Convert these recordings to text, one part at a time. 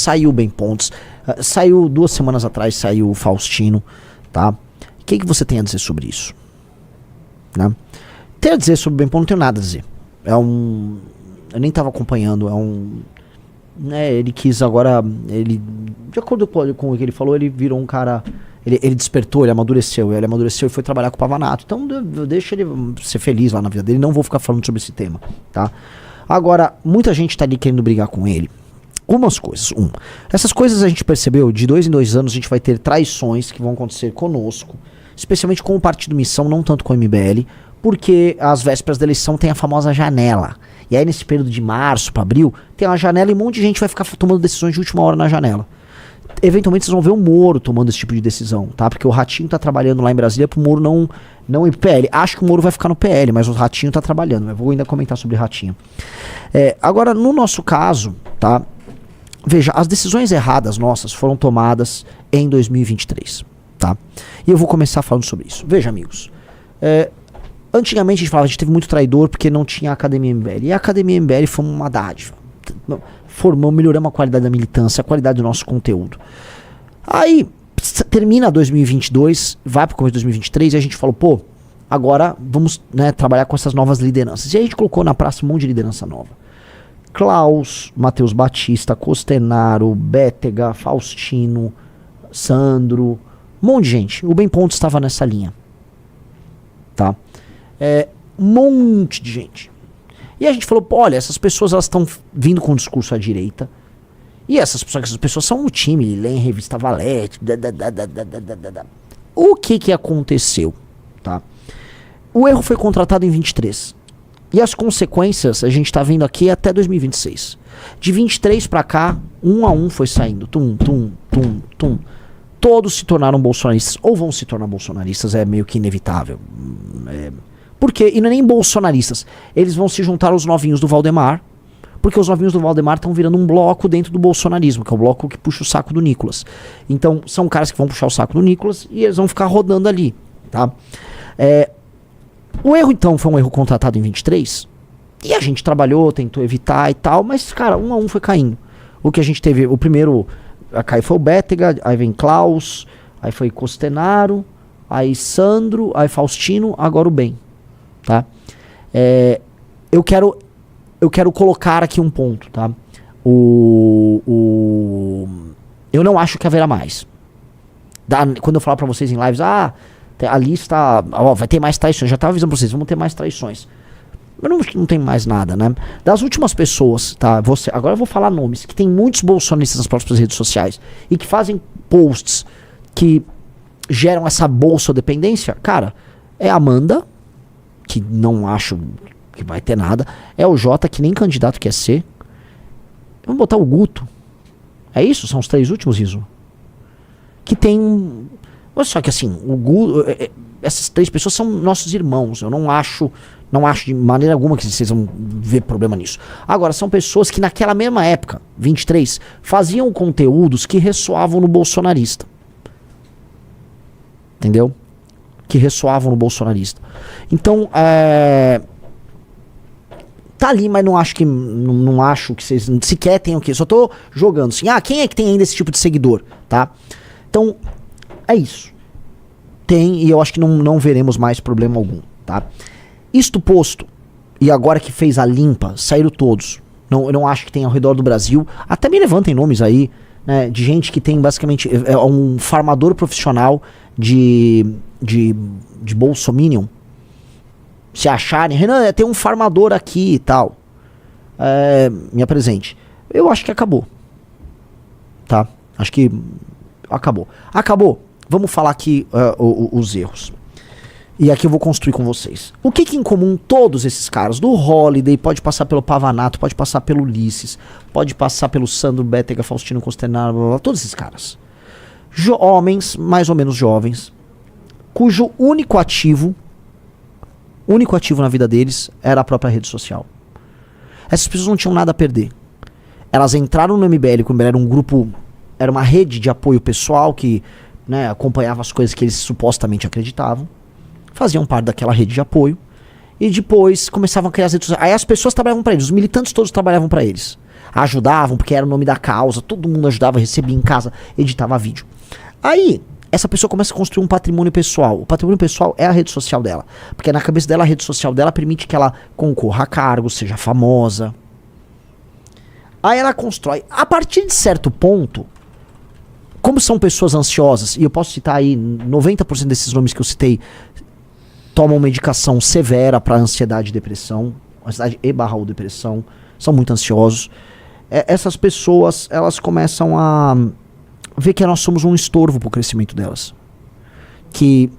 saiu o Ben Pontes, saiu 2 semanas atrás, saiu o Faustino, tá? O que você tem a dizer sobre isso? Né? Tem a dizer sobre o Ben Pontes, não tenho nada a dizer. Eu nem tava acompanhando, né, ele quis agora, de acordo com o que ele falou, ele virou um cara, ele despertou, ele amadureceu e foi trabalhar com o Pavanato. Então eu deixo ele ser feliz lá na vida dele, não vou ficar falando sobre esse tema, tá? Agora, muita gente tá ali querendo brigar com ele. Umas coisas. Essas coisas a gente percebeu, de 2 em 2 anos a gente vai ter traições que vão acontecer conosco, especialmente com o Partido Missão, não tanto com o MBL, porque às vésperas da eleição tem a famosa janela. E aí nesse período de março para abril, tem uma janela e um monte de gente vai ficar tomando decisões de última hora na janela. Eventualmente vocês vão ver o Moro tomando esse tipo de decisão, tá? Porque o Ratinho tá trabalhando lá em Brasília pro Moro não ir pro PL. Acho que o Moro vai ficar no PL, mas o Ratinho tá trabalhando. Eu vou ainda comentar sobre Ratinho. Agora, no nosso caso, tá? Veja, as decisões erradas nossas foram tomadas em 2023, tá? E eu vou começar falando sobre isso. Veja, amigos, antigamente a gente falava, a gente teve muito traidor porque não tinha a Academia MBL. E a Academia MBL foi uma dádiva. Melhoramos a qualidade da militância, a qualidade do nosso conteúdo. Aí, termina 2022, vai pro começo de 2023 e a gente falou, pô, agora vamos, né, trabalhar com essas novas lideranças. E a gente colocou na praça um monte de liderança nova. Klaus, Matheus Batista, Costenaro, Bétega, Faustino, Sandro, um monte de gente. O Ben Pontes estava nessa linha. Tá? Um monte de gente. E a gente falou, pô, olha, essas pessoas elas estão vindo com um discurso à direita. E essas pessoas são um time, leem revista Valete. O que aconteceu? Tá? O erro foi contratado em 23. E as consequências a gente tá vendo aqui até 2026. De 23 pra cá, um a um foi saindo. Todos se tornaram bolsonaristas. Ou vão se tornar bolsonaristas, é meio que inevitável. Porque, e não é nem bolsonaristas, eles vão se juntar aos novinhos do Valdemar, porque os novinhos do Valdemar estão virando um bloco dentro do bolsonarismo, que é o bloco que puxa o saco do Nicolas. Então, são caras que vão puxar o saco do Nicolas e eles vão ficar rodando ali, tá? O erro, então, foi um erro contratado em 23, e a gente trabalhou, tentou evitar e tal, mas, cara, um a um foi caindo. O que a gente teve, o primeiro a cair foi o Bétega, aí vem Klaus, aí foi Costenaro, aí Sandro, aí Faustino, agora o Ben. Tá? Eu quero colocar aqui um ponto, tá? Eu não acho que haverá mais. Quando eu falar pra vocês em lives, a lista, vai ter mais traições. Já tava avisando pra vocês, vamos ter mais traições. Eu não tem mais nada, né? Das últimas pessoas, tá? Agora eu vou falar nomes, que tem muitos bolsonaristas nas próprias redes sociais e que fazem posts que geram essa bolsodependência. Cara, é a Amanda, que não acho que vai ter nada. É o Jota, que nem candidato quer ser. Vamos botar o Guto. É isso? São os 3 últimos, Riso? Que tem... Só que assim, o Guto... Essas 3 pessoas são nossos irmãos. Eu não acho de maneira alguma que vocês vão ver problema nisso. Agora, são pessoas que naquela mesma época, 23, faziam conteúdos que ressoavam no bolsonarista. Entendeu? Que ressoavam no bolsonarista. Então, tá ali, mas não acho que vocês sequer tenham o quê? Só tô jogando assim. Quem é que tem ainda esse tipo de seguidor, tá? Então, é isso. Tem, e eu acho que não veremos mais problema algum, tá? Isto posto, e agora que fez a limpa, saíram todos. Eu não acho que tem ao redor do Brasil, até me levantem nomes aí, né, de gente que tem basicamente um farmador profissional de bolsominion. Se acharem, Renan, tem um farmador aqui e tal, me apresente. Eu acho que acabou, tá? Acho que acabou. Vamos falar aqui os erros. E aqui eu vou construir com vocês. O que em comum todos esses caras, do Holiday, pode passar pelo Pavanato, pode passar pelo Ulisses, pode passar pelo Sandro, Bétega, Faustino, Costenaro, blá, blá, blá, todos esses caras. Homens, mais ou menos jovens, cujo único ativo na vida deles era a própria rede social. Essas pessoas não tinham nada a perder. Elas entraram no MBL, quando era um grupo, era uma rede de apoio pessoal que, né, acompanhava as coisas que eles supostamente acreditavam, faziam parte daquela rede de apoio, e depois começavam a criar as redes sociais. Aí as pessoas trabalhavam para eles, os militantes todos trabalhavam para eles. ajudavam, porque era o nome da causa, todo mundo ajudava, recebia em casa, editava vídeo. Aí, essa pessoa começa a construir um patrimônio pessoal. O patrimônio pessoal é a rede social dela. Porque na cabeça dela, a rede social dela permite que ela concorra a cargos, seja famosa. Aí ela constrói. A partir de certo ponto, como são pessoas ansiosas, e eu posso citar aí 90% desses nomes que eu citei, tomam medicação severa para ansiedade e depressão, ansiedade e/ou depressão, são muito ansiosos. Essas pessoas, elas começam a ver que nós somos um estorvo pro crescimento delas. Que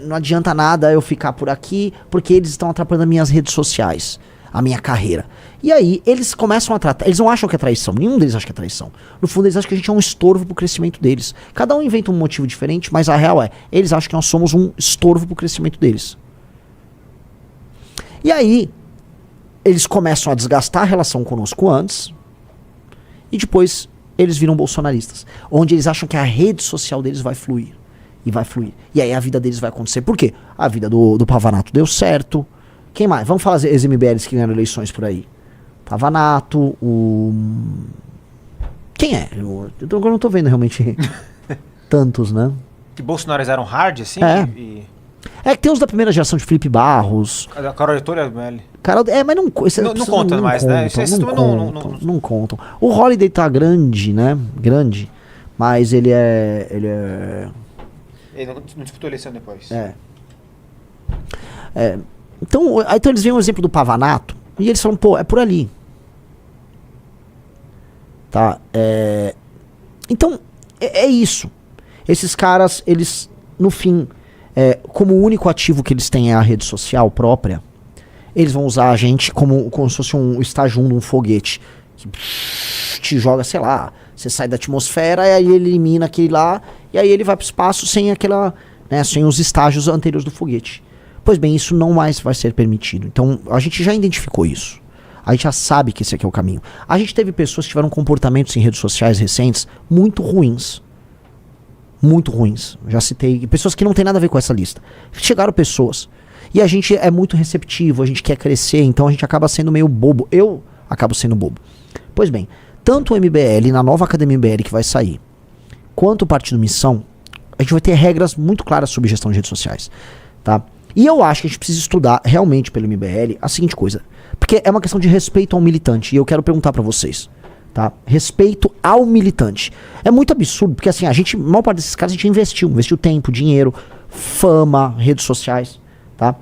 não adianta nada eu ficar por aqui, porque eles estão atrapalhando as minhas redes sociais, a minha carreira. E aí, eles começam a tratar, eles não acham que é traição, nenhum deles acha que é traição. No fundo, eles acham que a gente é um estorvo pro crescimento deles. Cada um inventa um motivo diferente, mas a real eles acham que nós somos um estorvo pro crescimento deles. E aí, eles começam a desgastar a relação conosco antes, e depois eles viram bolsonaristas, onde eles acham que a rede social deles vai fluir. E vai fluir. E aí a vida deles vai acontecer. Por quê? A vida do Pavanato deu certo. Quem mais? Vamos falar as MBLs que ganharam eleições por aí. Pavanato, Quem é? Eu não tô vendo realmente tantos, né? Que Bolsonaros eram hard, assim? É que tem uns da primeira geração de Felipe Barros. A Carol Heitor é MBL. Mas não conta mais, né? Não contam. O Holiday tá grande, né? Grande. Mas ele não disputou eleição depois. Então eles veem um exemplo do Pavanato e eles falam, pô, é por ali. Tá? Então, é isso. Esses caras, eles, no fim, como o único ativo que eles têm é a rede social própria, eles vão usar a gente como se fosse um estágio 1 de um foguete. Que te joga, sei lá, você sai da atmosfera e aí ele elimina aquele lá, e aí ele vai pro espaço sem sem os estágios anteriores do foguete. Pois bem, isso não mais vai ser permitido. Então, a gente já identificou isso. A gente já sabe que esse aqui é o caminho. A gente teve pessoas que tiveram comportamentos em redes sociais recentes muito ruins. Muito ruins. Já citei pessoas que não tem nada a ver com essa lista. Chegaram pessoas. E a gente é muito receptivo, a gente quer crescer, então a gente acaba sendo meio bobo. Eu acabo sendo bobo. Pois bem, tanto o MBL, na nova Academia MBL que vai sair, quanto o Partido Missão, a gente vai ter regras muito claras sobre gestão de redes sociais. Tá? E eu acho que a gente precisa estudar realmente pelo MBL a seguinte coisa. Porque é uma questão de respeito ao militante. E eu quero perguntar pra vocês. Tá? Respeito ao militante. É muito absurdo, porque assim, a maior parte desses caras a gente investiu tempo, dinheiro, fama, redes sociais. Tá?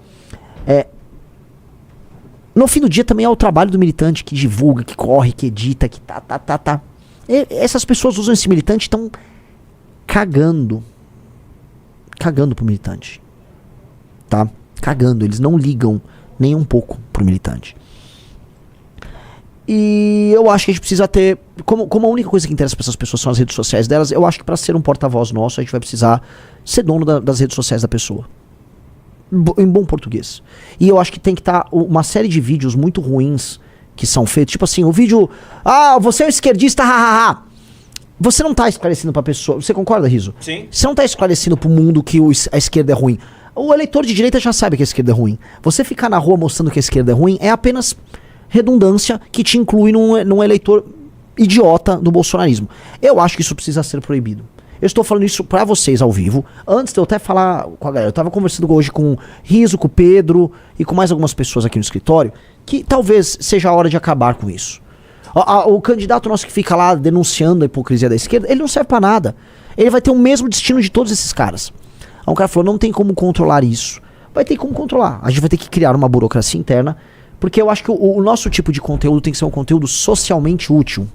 No fim do dia também é o trabalho do militante que divulga, que corre, que edita, que tá. Essas pessoas usam esse militante e estão cagando pro militante. Tá? Cagando, eles não ligam nem um pouco pro militante. E eu acho que a gente precisa ter, como a única coisa que interessa para essas pessoas são as redes sociais delas, eu acho que para ser um porta-voz nosso, a gente vai precisar ser dono das redes sociais da pessoa. Em bom português. E eu acho que tem que estar uma série de vídeos muito ruins que são feitos, tipo assim, o vídeo, você é um esquerdista, hahaha. Você não tá esclarecendo pra pessoa, você concorda, Riso? Sim. Você não tá esclarecendo pro mundo que a esquerda é ruim. O eleitor de direita já sabe que a esquerda é ruim. Você ficar na rua mostrando que a esquerda é ruim é apenas redundância que te inclui num eleitor idiota do bolsonarismo. Eu acho que isso precisa ser proibido. Eu estou falando isso pra vocês ao vivo. Antes de eu até falar com a galera, eu tava conversando hoje com o Riso, com o Pedro e com mais algumas pessoas aqui no escritório, que talvez seja a hora de acabar com isso. O candidato nosso que fica lá denunciando a hipocrisia da esquerda, ele não serve pra nada. Ele vai ter o mesmo destino de todos esses caras. Aí um cara falou, não tem como controlar isso. Vai ter como controlar. A gente vai ter que criar uma burocracia interna, porque eu acho que o nosso tipo de conteúdo tem que ser um conteúdo socialmente útil.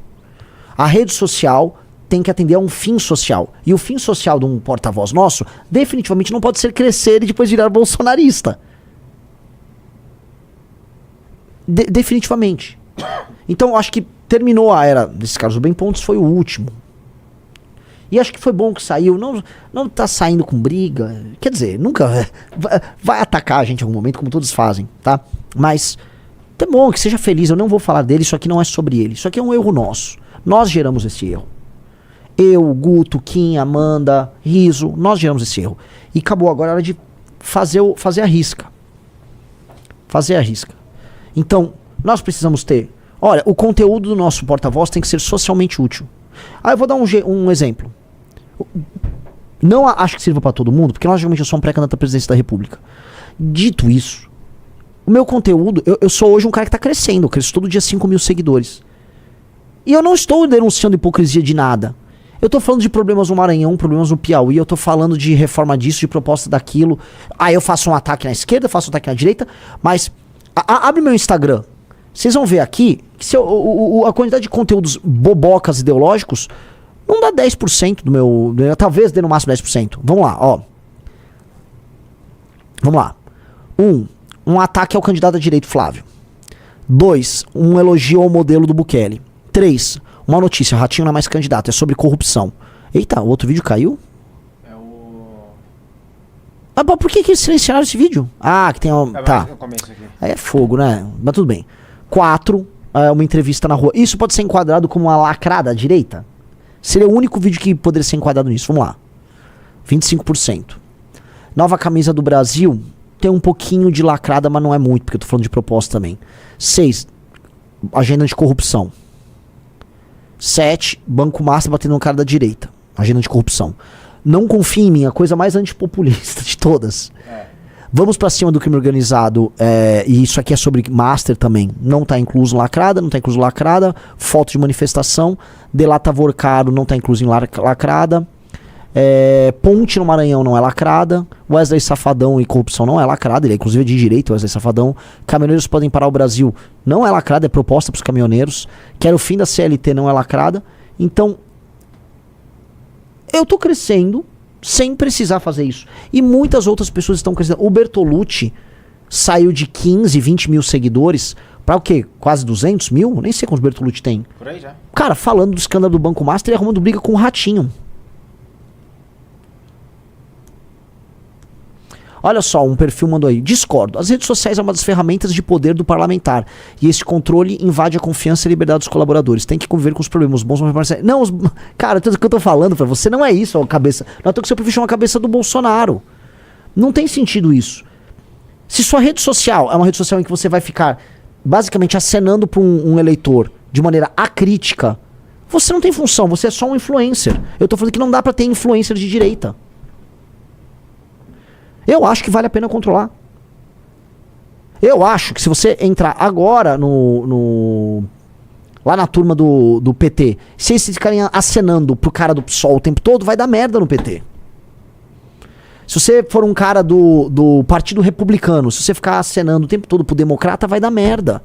A rede social tem que atender a um fim social. E o fim social de um porta-voz nosso definitivamente não pode ser crescer e depois virar bolsonarista. Definitivamente. Então eu acho que terminou a era desses caras do Bem Pontos, foi o último. E acho que foi bom que saiu. Não tá saindo com briga. Quer dizer, nunca vai atacar a gente em algum momento, como todos fazem, tá? Mas é bom que seja feliz. Eu não vou falar dele, isso aqui não é sobre ele. Isso aqui é um erro nosso. Nós geramos esse erro. Eu, Guto, Kim, Amanda, Riso, nós geramos esse erro. E acabou agora a hora de fazer a risca. Fazer a risca. Então, nós precisamos ter Olha, o conteúdo do nosso porta-voz tem que ser socialmente útil. Aí eu vou dar um exemplo. Não acho que sirva pra todo mundo, porque logicamente eu sou um pré-candidato à presidência da República. Dito isso, o meu conteúdo, eu sou hoje um cara que tá crescendo, eu cresço todo dia 5 mil seguidores. E eu não estou denunciando hipocrisia de nada. Eu tô falando de problemas no Maranhão, problemas no Piauí, eu tô falando de reforma disso, de proposta daquilo. Aí eu faço um ataque na esquerda, faço um ataque na direita, mas abre meu Instagram. Vocês vão ver aqui que a quantidade de conteúdos bobocas ideológicos não dá 10% do meu... Talvez dê no máximo 10%. Vamos lá, ó. Vamos lá. Um ataque ao candidato à direita Flávio. 2, um elogio ao modelo do Bukele. 3, uma notícia, Ratinho não é mais candidato, é sobre corrupção. Eita, o outro vídeo caiu? É o... Ah, por que eles silenciaram esse vídeo? Ah, que tem... Tá. Aí é fogo, né? Mas tudo bem. 4, uma entrevista na rua. Isso pode ser enquadrado como uma lacrada à direita? Seria o único vídeo que poderia ser enquadrado nisso. Vamos lá. 25%. Nova camisa do Brasil. Tem um pouquinho de lacrada, mas não é muito, porque eu tô falando de proposta também. 6, agenda de corrupção. 7, Banco Master batendo no cara da direita. Agenda de corrupção. Não confie em mim, a coisa mais antipopulista de todas. Vamos pra cima do crime organizado, e isso aqui é sobre Master também. Não tá incluso lacrada, não tá incluso lacrada. Foto de manifestação. Delata Vorcaro não tá incluso em lacrada. Ponte no Maranhão não é lacrada. Wesley Safadão e corrupção não é lacrada. Ele é inclusive de direito, Wesley Safadão. Caminhoneiros podem parar o Brasil não é lacrada, é proposta pros caminhoneiros. Quero o fim da CLT não é lacrada. Então, eu tô crescendo sem precisar fazer isso. E muitas outras pessoas estão crescendo. O Bertolucci saiu de 15, 20 mil seguidores pra o quê? Quase 200 mil? Nem sei quantos Bertolucci tem. Por aí já. Cara, falando do escândalo do Banco Master e arrumando briga com o Ratinho. Olha só, um perfil mandou aí. Discordo. As redes sociais é uma das ferramentas de poder do parlamentar. E esse controle invade a confiança e a liberdade dos colaboradores. Tem que conviver com os problemas bons. Não, cara, tudo que eu tô falando pra você não é isso, a cabeça. Não é que seu perfil chama a cabeça do Bolsonaro. Não tem sentido isso. Se sua rede social é uma rede social em que você vai ficar basicamente acenando pra um eleitor de maneira acrítica, você não tem função, você é só um influencer. Eu tô falando que não dá pra ter influencer de direita. Eu acho que vale a pena controlar. Eu acho que se você entrar agora lá na turma do PT, se eles ficarem acenando pro cara do PSOL o tempo todo, vai dar merda no PT. Se você for um cara do Partido Republicano, se você ficar acenando o tempo todo pro Democrata, vai dar merda.